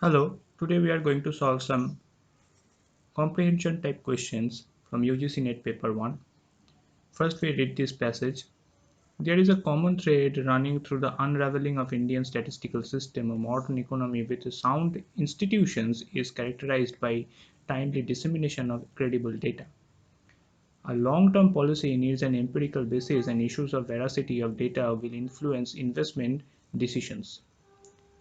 Hello, today we are going to solve some comprehension type questions from UGC NET Paper-1. First we read this passage. There is a common thread running through the unraveling of Indian statistical system. A modern economy with sound institutions is characterized by timely dissemination of credible data. A long-term policy needs an empirical basis and issues of veracity of data will influence investment decisions.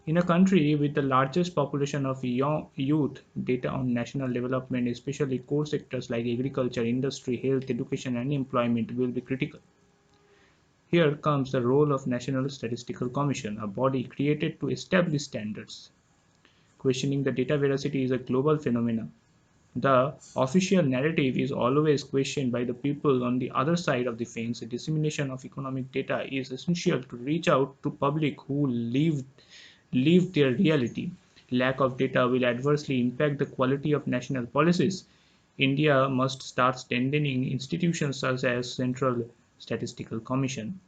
In a country with the largest population of young youth, data on national development, especially core sectors like agriculture, industry, health, education, and employment, will be critical. Here comes the role of National Statistical Commission, a body created to establish standards. Questioning the data veracity is a global phenomenon. The official narrative is always questioned by the people on the other side of the fence. The dissemination of economic data is essential to reach out to public who live their reality. Lack of data will adversely impact the quality of national policies. India must start strengthening institutions such as Central Statistical Commission.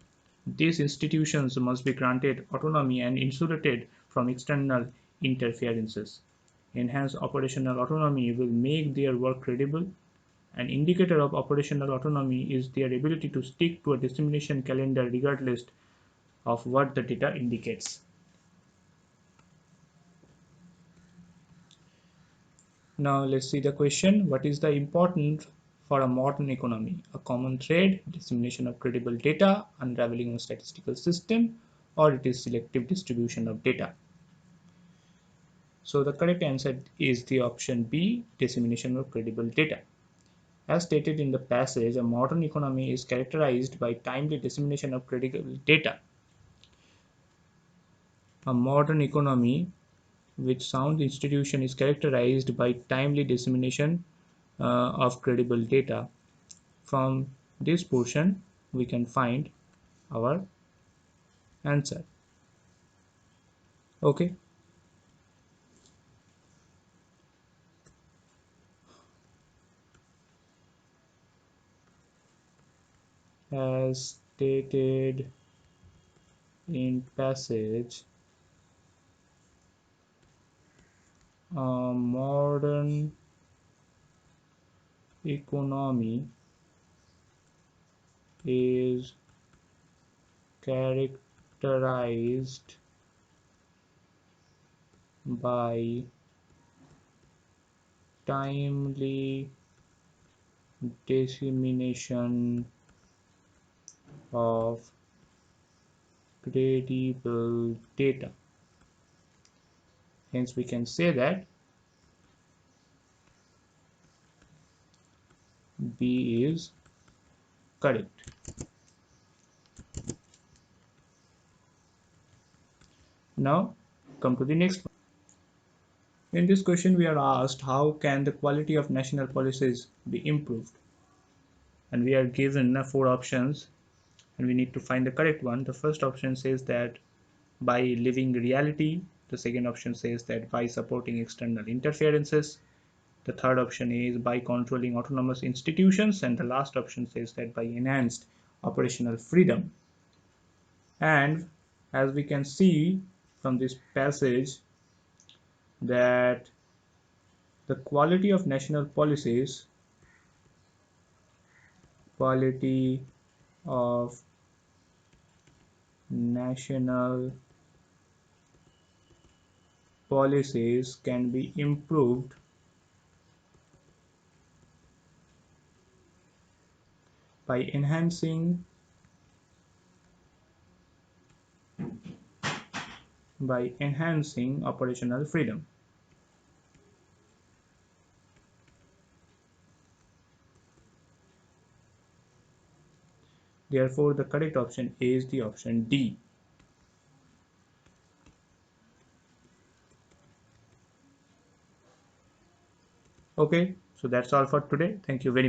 These institutions must be granted autonomy and insulated from external interferences. Enhanced operational autonomy will make their work credible. An indicator of operational autonomy is their ability to stick to a dissemination calendar regardless of what the data indicates. Now let's see the question. What is the important for a modern economy? A common thread, dissemination of credible data, unraveling of statistical system, or it is selective distribution of data. So the correct answer is the option B, dissemination of credible data. As stated in the passage, a modern economy is characterized by timely dissemination of credible data. A modern economy with sound institution is characterized by timely dissemination of credible data. From this portion, we can find our answer. Okay. As stated in passage, a modern economy is characterized by timely dissemination of credible data. Hence, we can say that B is correct. Now, come to the next one. In this question, we are asked how can the quality of national policies be improved? And we are given 4 options and we need to find the correct one. The first option says that by living reality. The second option says that by supporting external interferences. The third option is by controlling autonomous institutions, and the last option says that by enhanced operational freedom. And as we can see from this passage that the quality of national policies can be improved by enhancing operational freedom. Therefore, the correct option is the option D. Okay, so that's all for today. Thank you very much.